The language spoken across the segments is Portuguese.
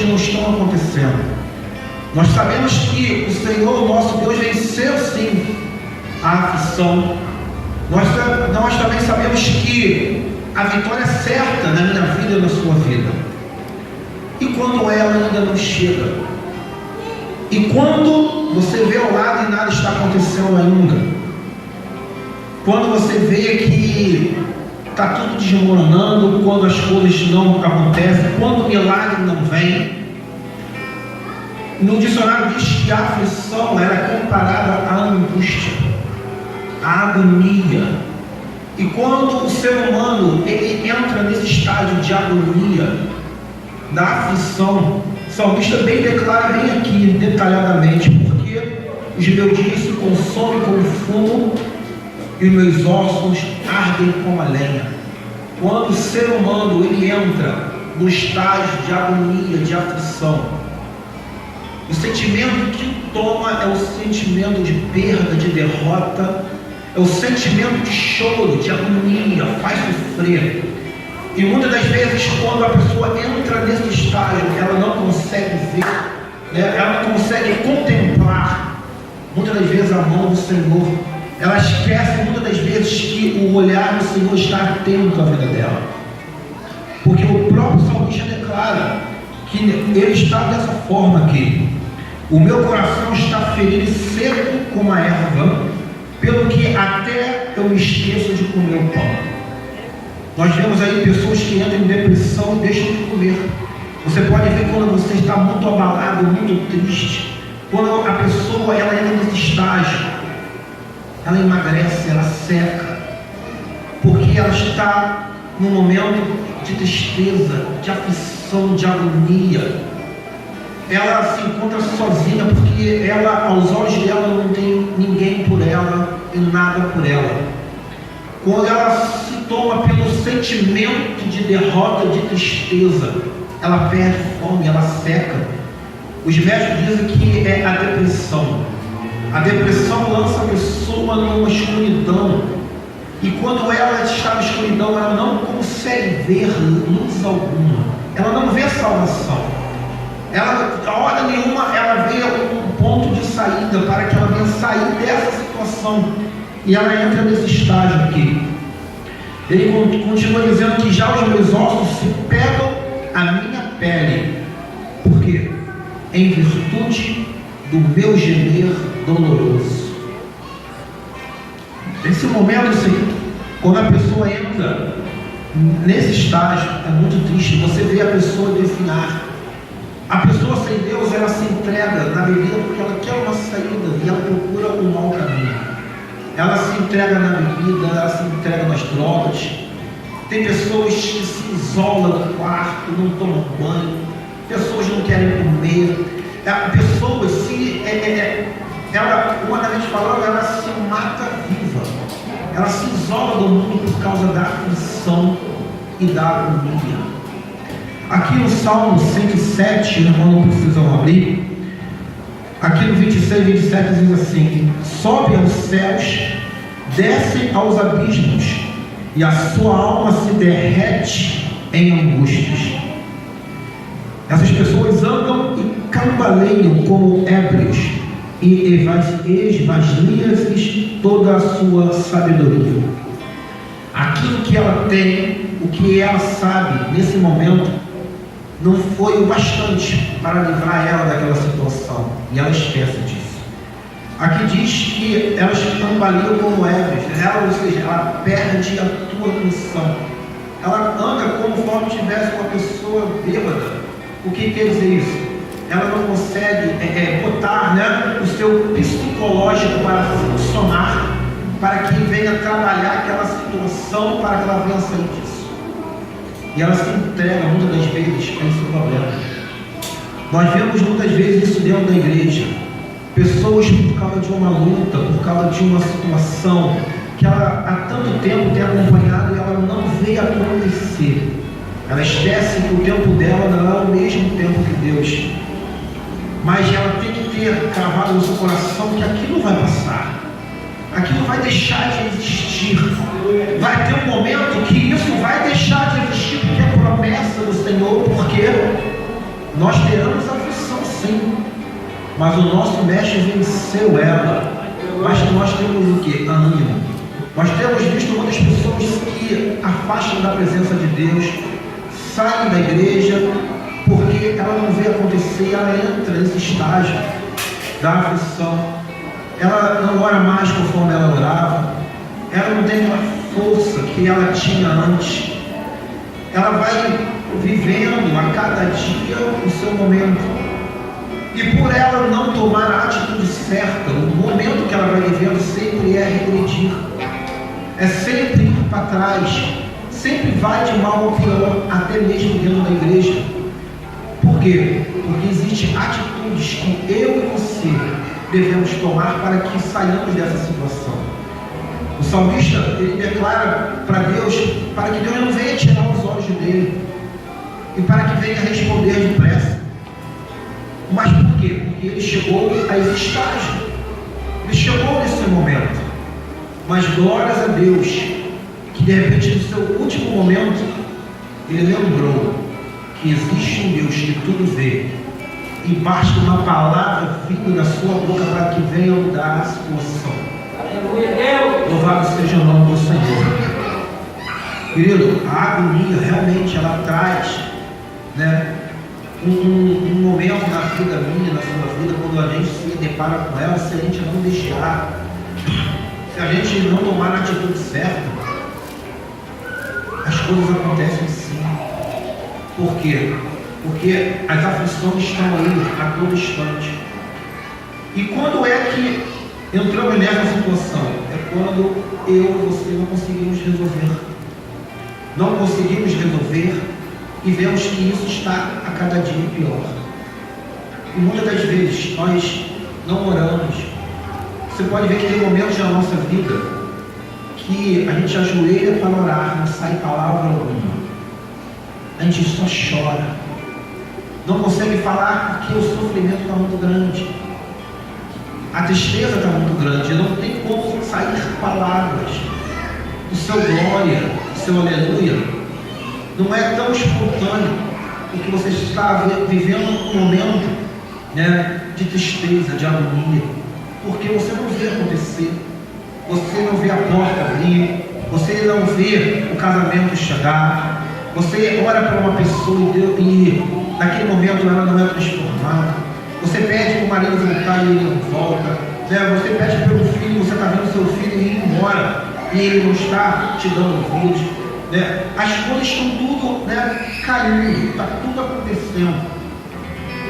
coisas não estão acontecendo. Nós sabemos que o Senhor, nosso Deus, venceu sim a aflição. Nós também sabemos que a vitória é certa na minha vida e na sua vida. E quando ela ainda não chega? E quando você vê ao lado e nada está acontecendo ainda? Quando você vê que está tudo desmoronando, quando as coisas não acontecem, quando o milagre não vem? No dicionário diz que a aflição era comparada à angústia, à agonia. E quando o ser humano ele entra nesse estágio de agonia, da aflição, o salmista bem declara bem aqui, detalhadamente, porque os meus dias se consomem como fumo e os meus ossos ardem como a lenha. Quando o ser humano ele entra no estágio de agonia, de aflição, o sentimento que o toma é o sentimento de perda, de derrota, é o sentimento de choro, de agonia, faz sofrer. E muitas das vezes, quando a pessoa entra nesse estágio, ela não consegue ver, né? Ela não consegue contemplar, muitas das vezes, a mão do Senhor. Ela esquece, muitas das vezes, que o olhar do Senhor está atento à vida dela. Porque o próprio salmista declara que ele está dessa forma aqui: o meu coração está ferido e seco como a erva, pelo que até eu me esqueço de comer o pão. Nós vemos aí pessoas que entram em depressão e deixam de comer. Você pode ver quando você está muito abalado, muito triste, quando a pessoa ela entra nesse estágio, ela emagrece, ela seca, porque ela está num momento de tristeza, de aflição, de agonia. Ela se encontra sozinha porque ela, aos olhos dela, não tem ninguém por ela e nada por ela. Quando ela se toma pelo sentimento de derrota, de tristeza, ela perde fome, ela seca. Os médicos dizem que é a depressão. A depressão lança a pessoa numa escuridão. E quando ela está na escuridão, ela não consegue ver luz alguma. Ela não vê salvação. Ela, a hora nenhuma, ela vê um ponto de saída para que ela venha sair dessa situação. E ela entra nesse estágio aqui. Ele continua dizendo que já os meus ossos se pegam à minha pele. Por quê? Em virtude do meu gemer doloroso. Nesse momento, assim, quando a pessoa entra nesse estágio, é muito triste. Você vê a pessoa definhar. A pessoa sem Deus, ela se entrega na bebida porque ela quer uma saída e ela procura um mau caminho. Ela se entrega na bebida, ela se entrega nas drogas. Tem pessoas que se isolam no quarto, não tomam banho. Pessoas não querem comer. Pessoas se... ela, humanamente falando, ela se mata viva. Ela se isola do mundo por causa da aflição e da agonia. Aqui no Salmo 107, irmão, não precisam abrir. Aqui no 26 e 27 diz assim: sobe aos céus, desce aos abismos, e a sua alma se derrete em angústias. Essas pessoas andam e cambaleiam como ébrios, e esvaziam-lhes toda a sua sabedoria. Aquilo que ela tem, o que ela sabe nesse momento, não foi o bastante para livrar ela daquela situação, e ela esquece disso. Aqui diz que elas cambaleam como ébrios, ou seja, ela perde a tua atenção. Ela anda como se tivesse uma pessoa bêbada. O que quer dizer isso? Ela não consegue botar, né, o seu psicológico para funcionar, para que venha trabalhar aquela situação, para que ela venha sair disso. E ela se entrega muitas das vezes a esse problema. Nós vemos muitas vezes isso dentro da igreja. Pessoas por causa de uma luta, por causa de uma situação que ela há tanto tempo tem acompanhado e ela não vê acontecer. Ela esquece que o tempo dela não é o mesmo tempo que Deus. Mas ela tem que ter cravado no seu coração que aquilo vai passar. Aquilo vai deixar de existir. Vai ter um momento que isso vai deixar de existir, porque é promessa do Senhor. Por quê? Nós teremos aflição sim, mas o nosso mestre venceu ela. Mas nós temos o que? Ânimo. Nós temos visto muitas pessoas que afastam da presença de Deus, saem da igreja, porque ela não vê acontecer, ela entra nesse estágio da aflição. Ela não ora mais conforme ela orava, ela não tem a força que ela tinha antes. Ela vai vivendo a cada dia o seu momento. E por ela não tomar a atitude certa, o momento que ela vai vivendo sempre é regredir. É sempre ir para trás. Sempre vai de mal ao pior, até mesmo dentro da igreja. Por quê? Porque existem atitudes que eu e você devemos tomar para que saiamos dessa situação. O salmista, ele declara para Deus, para que Deus não venha tirar os olhos dele e para que venha responder depressa. Mas por quê? Porque ele chegou a esse estágio, ele chegou nesse momento. Mas glórias a Deus, que de repente no seu último momento, ele lembrou que existe um Deus que tudo vê, e basta uma palavra vindo da sua boca para que venha mudar a situação. Louvado seja o nome do Senhor. Querido, a agonia realmente ela traz, né, um momento na vida minha, na sua vida, quando a gente se depara com ela, se a gente não deixar, se a gente não tomar a atitude certa, as coisas acontecem sim. Por quê? Porque as aflições estão aí a todo instante. E quando é que entramos nessa situação? É quando eu e você não conseguimos resolver. Não conseguimos resolver e vemos que isso está a cada dia pior. E muitas das vezes nós não oramos. Você pode ver que tem momentos na nossa vida que a gente ajoelha para orar, não sai palavra alguma. A gente só chora. Não consegue falar porque o sofrimento está muito grande. A tristeza está muito grande. Não tem como sair palavras. O seu glória, o seu aleluia não é tão espontâneo, porque você está vivendo um momento, né, de tristeza, de agonia, porque você não vê acontecer, você não vê a porta abrir, você não vê o casamento chegar, você ora para uma pessoa e naquele momento ela não é transformada, você pede para o marido voltar e ele não volta, né? Você pede pelo filho, você está vendo seu filho ir embora e ele não está te dando ouvidos. Né? As coisas estão tudo, né, caindo, está tudo acontecendo.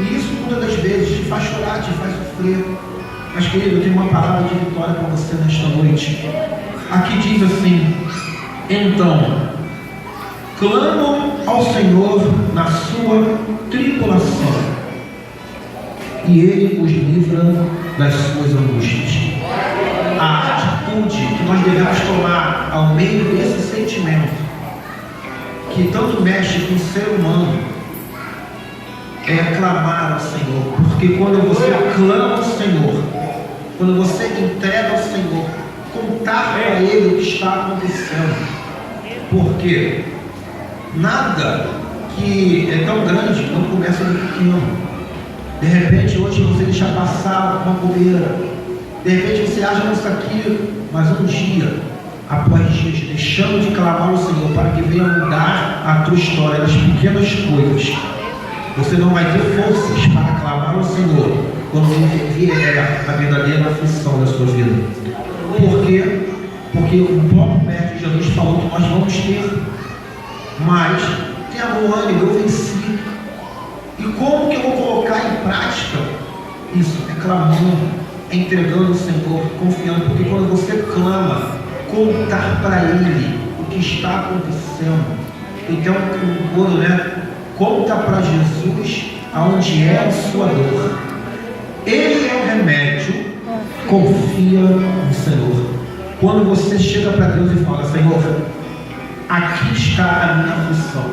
E isso muitas das vezes te faz chorar, te faz sofrer. Mas querido, eu tenho uma palavra de vitória para você nesta noite. Aqui diz assim: então, clamam ao Senhor na sua tribulação, e Ele os livra das suas angústias. A atitude que nós devemos tomar ao meio desse sentimento que tanto mexe com o ser humano é clamar ao Senhor, porque quando você clama ao Senhor, quando você entrega ao Senhor, contar para Ele o que está acontecendo, porque nada que é tão grande não começa de pequeno. De repente hoje você deixa passar uma bobeira, de repente você acha isso aqui, mas um dia após dias, deixando de clamar ao Senhor para que venha mudar a tua história nas pequenas coisas, você não vai ter forças para clamar ao Senhor quando vier a verdadeira aflição da sua vida. Por quê? Porque o próprio Mestre Jesus falou que nós vamos ter, mas tenha bom ânimo, eu venci. E como que eu vou colocar em prática isso? É clamando, é entregando ao Senhor, confiando, porque quando você clama, contar para Ele o que está acontecendo. Então, quando, né, conta para Jesus aonde é a sua dor. Ele é o remédio. Confia no Senhor. Quando você chega para Deus e fala: Senhor, aqui está a minha aflição,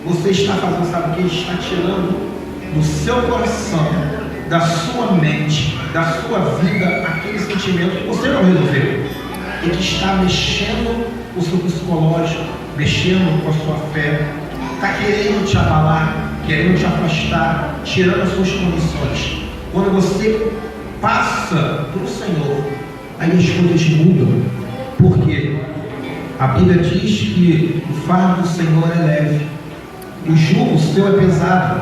você está fazendo, sabe o que? Ele está tirando do seu coração, da sua mente, da sua vida, aquele sentimento que você não resolveu e que está mexendo com o seu psicológico, mexendo com a sua fé, está querendo te abalar, querendo te afastar. está tirando as suas condições. Quando você passa para o Senhor, aí as coisas mudam. Por quê? A Bíblia diz que o fardo do Senhor é leve, o jugo seu é pesado.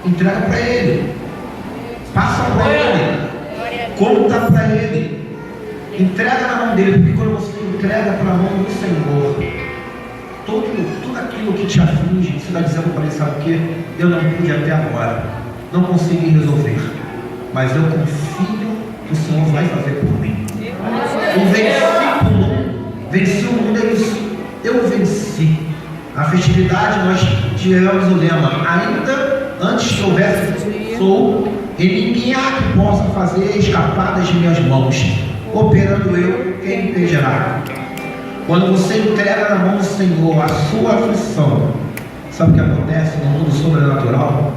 Entrega para Ele, passa para Ele, conta para Ele, entrega na mão dele, porque quando você entrega para a mão do Senhor, tudo aquilo que te aflige, você está dizendo para Ele, sabe o quê? Eu não pude até agora, não consegui resolver, mas eu confio que o Senhor vai fazer por mim. Venci o mundo, é isso. Eu venci. A festividade nós tivemos o lema: ainda antes que houvesse sou, e ninguém há que possa fazer escapar das minhas mãos. Operando eu, quem impedirá? Quando você entrega na mão do Senhor a sua aflição, sabe o que acontece no mundo sobrenatural?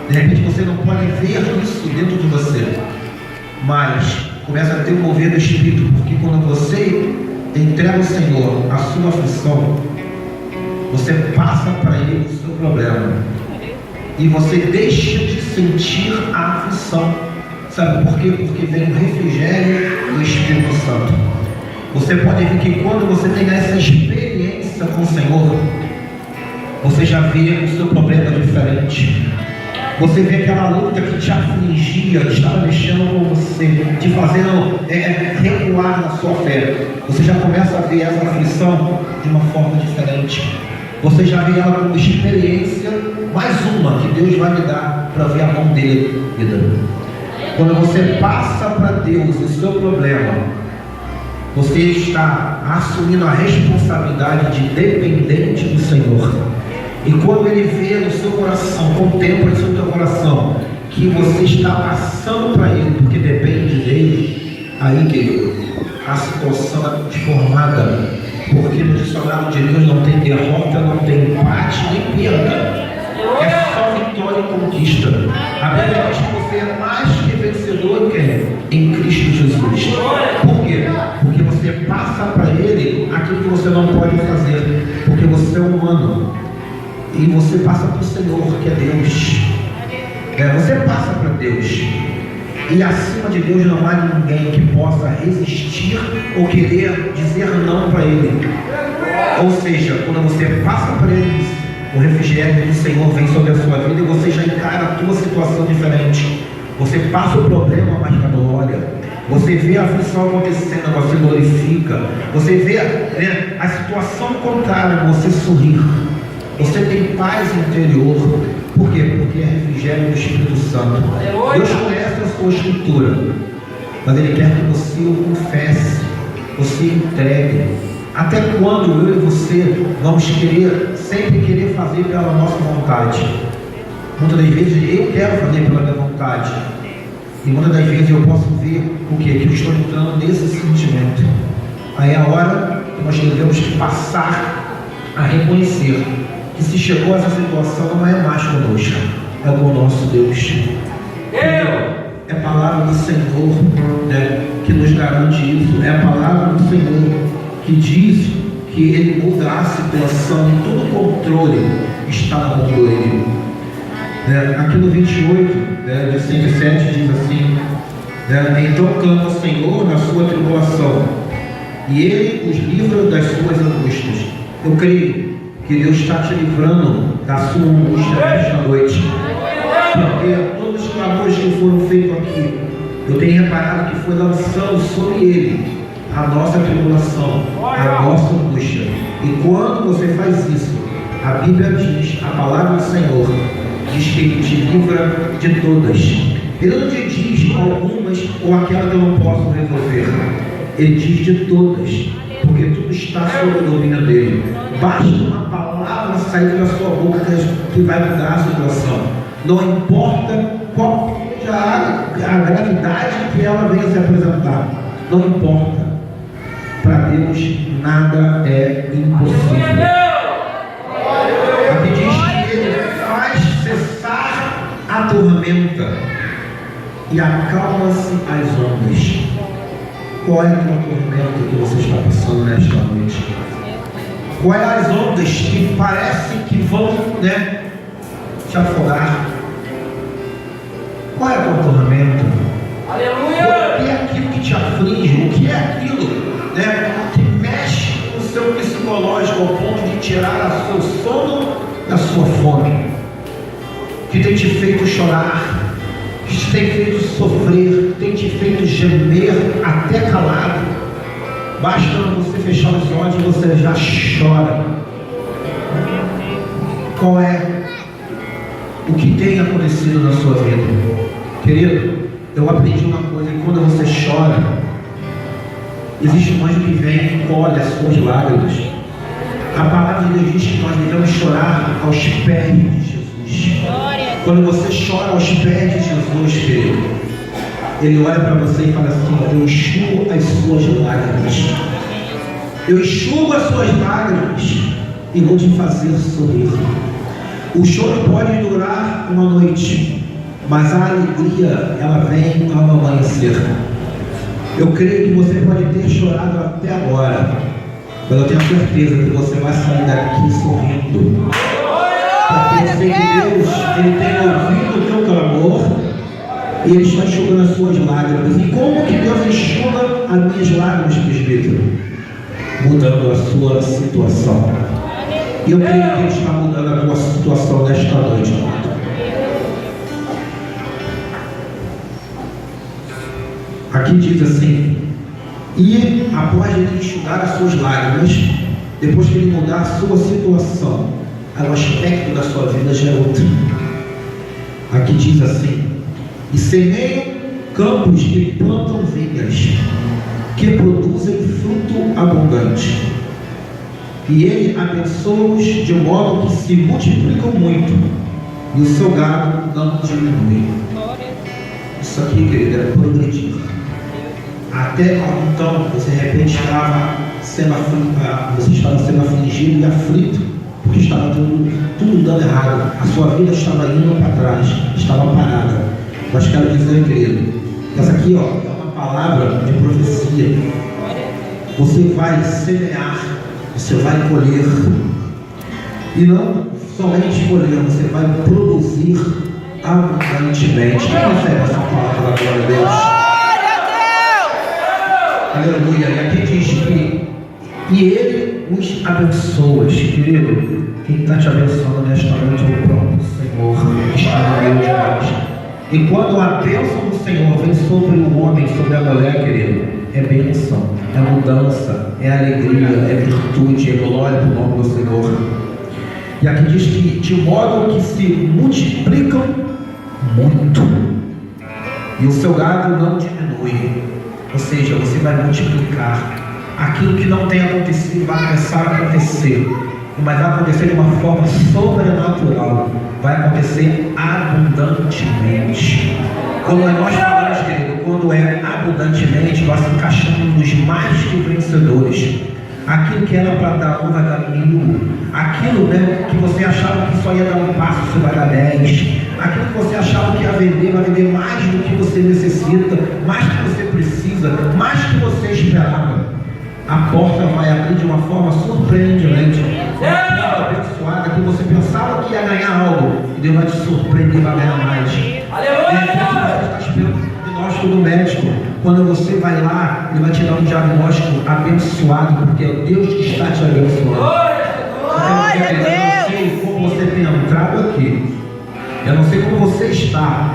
De repente você não pode ver isso dentro de você, mas começa a ter o mover do Espírito, porque quando você entrega ao Senhor a sua aflição, você passa para Ele o seu problema, e você deixa de sentir a aflição. Sabe por quê? Porque vem o refrigério do Espírito Santo. Você pode ver que quando você tem essa experiência com o Senhor, você já vê o seu problema diferente. Você vê aquela luta que te afligia, que estava mexendo com você, te fazendo recuar na sua fé. Você já começa a ver essa aflição de uma forma diferente. Você já vê ela como experiência, mais uma que Deus vai me dar para ver a mão dele me dando. Quando você passa para Deus o seu problema, você está assumindo a responsabilidade de dependente do Senhor. E quando Ele vê no seu coração, contempla no seu coração, que você está passando para Ele, porque depende dEle, aí que a situação é transformada. Porque no dicionário de Deus não tem derrota, não tem empate, nem perda. É só vitória e conquista. A Bíblia diz que você é mais que vencedor em Cristo Jesus. Por quê? Porque você passa para Ele aquilo que você não pode fazer, porque você é humano. E você passa para o Senhor, que é Deus. Você passa para Deus. E acima de Deus não há ninguém que possa resistir ou querer dizer não para Ele. Ou seja, quando você passa para Ele, o refrigério do Senhor vem sobre a sua vida e você já encara a tua situação diferente. Você passa o problema, mas na glória. Você vê a aflição acontecendo, você glorifica. Você vê a situação contrária, você sorrir. Você tem paz interior. Por quê? Porque é refrigério do Espírito Santo. Deus conhece a sua escritura, mas Ele quer que você o confesse, você entregue. Até quando eu e você vamos sempre querer fazer pela nossa vontade? Muitas das vezes eu quero fazer pela minha vontade, e muitas das vezes eu posso ver o quê? Que eu estou entrando nesse sentimento. Aí é a hora que nós devemos passar a reconhecer que se chegou a essa situação não é mais conosco, é com o nosso Deus. É a palavra do Senhor, que nos garante isso. É a palavra do Senhor que diz que Ele muda a situação e todo o controle está na mão dele. Aqui no 28, de 107 diz assim: então clama o Senhor na sua tribulação, e Ele os livra das suas angústias. Eu creio que Deus está te livrando da sua angústia nesta noite, porque todos os clamores que foram feitos aqui, eu tenho reparado que foi lançando sobre Ele a nossa tribulação, a nossa angústia. E quando você faz isso, a Bíblia diz, a palavra do Senhor diz que Ele te livra de todas. Ele não te diz algumas ou aquela que eu não posso resolver. Ele diz de todas, porque tudo está sob o domínio dele. Basta uma palavra sair da sua boca que vai mudar a situação. Não importa qual seja a gravidade que ela venha se apresentar. Não importa. Para Deus nada é impossível. Aqui diz que Ele faz cessar a tormenta e acalma-se as ondas. Qual é a tua tormenta que você está passando nesta noite? Quais as ondas que parecem que vão te afogar? que tem te feito chorar, que te tem feito sofrer, que tem te feito gemer até calado. Basta você fechar os olhos e você já chora. Qual é o que tem acontecido na sua vida? Querido, eu aprendi uma coisa, que quando você chora, existe um anjo que vem e colhe as suas lágrimas. A palavra de Deus diz que nós devemos chorar aos pés de Jesus. Quando você chora aos pés de Jesus, querido, Ele olha para você e fala assim: eu enxugo as suas lágrimas. Eu enxugo as suas lágrimas e vou te fazer sorrir. O choro pode durar uma noite, mas a alegria, ela vem ao amanhecer. Eu creio que você pode ter chorado até agora, mas eu tenho certeza que você vai sair daqui sorrindo. Porque eu sei que Deus, Ele tem ouvido o teu clamor e Ele está enxugando as suas lágrimas. E como que Deus enxuga as minhas lágrimas, presbítero? Mudando a sua situação. E eu creio que Ele está mudando a tua situação nesta noite, amado. Aqui diz assim: e após Ele enxugar as suas lágrimas, depois que Ele mudar a sua situação, o aspecto da sua vida já é outro. Aqui diz assim: e semeiam campos e plantam vinhas, que produzem fruto abundante. E Ele abençoa-os de um modo que se multiplicam muito, e o seu gado não diminui. Isso aqui, querido, é progredir. Até então, você de repente estava sendo afligido e aflito, porque estava tudo dando errado. A sua vida estava indo para trás, estava parada. Mas quero dizer, querido, essa aqui, é uma palavra de profecia. Você vai semear, você vai colher, e não somente colher, você vai produzir abundantemente. Quem recebe essa palavra, glória a Deus? Aleluia. E aqui diz que Ele os abençoa, querido. Quem está te abençoando nesta noite é o próprio Senhor, que está no meio de nós. E quando a bênção do Senhor vem sobre o homem, sobre a mulher, querido, é bênção, é mudança, é alegria, é virtude, é glória para o nome do Senhor. E aqui diz que de modo que se multiplicam muito, e o seu gado não diminui. Ou seja, você vai multiplicar. Aquilo que não tem acontecido vai começar a acontecer, mas vai acontecer de uma forma sobrenatural, vai acontecer abundantemente. Quando nós falamos, querido, quando é abundantemente, nós encaixamos nos mais que vencedores. Aquilo que era para dar um vai dar 1000. Aquilo, que você achava que só ia dar um passo, você vai dar 10. Aquilo que você achava que ia vender, vai vender mais do que você necessita, mais do que você precisa, mais do que você esperava. A porta vai abrir de uma forma surpreendente. Uma porta abençoada que você pensava que ia ganhar algo, e Deus vai te surpreender e vai ganhar mais. Você está esperando o diagnóstico do médico. Quando você vai lá, Ele vai te dar um diagnóstico abençoado, porque é Deus que está te abençoando. Eu não sei como você tem entrado aqui, eu não sei como você está,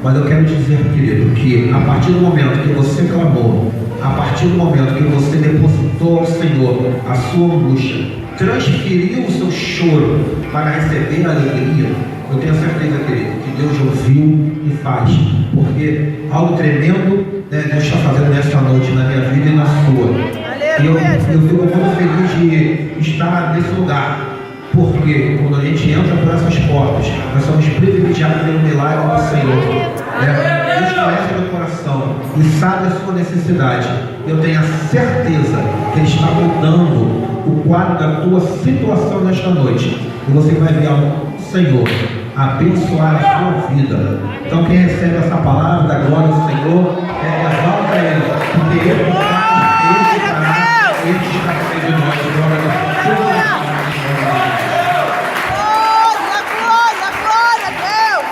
mas eu quero dizer, querido, que a partir do momento que você clamou, a partir do momento que você depositou ao Senhor a sua angústia, transferiu o seu choro para receber a alegria, eu tenho certeza, querido, que Deus ouviu e faz, porque algo tremendo, Deus está fazendo nessa noite na minha vida e na sua. E eu fico muito feliz de estar nesse lugar, porque quando a gente entra por essas portas, nós somos privilegiados pelo milagre do Senhor. Deus conhece o meu coração e sabe a sua necessidade. Eu tenho a certeza que Ele está mudando o quadro da tua situação nesta noite. E você vai ver o Senhor abençoar a sua vida. Então quem recebe essa palavra da glória do Senhor, exalta Ele, porque Ele faz, Ele fará, Ele está no meio de nós. Glória a Deus. Glória a Deus.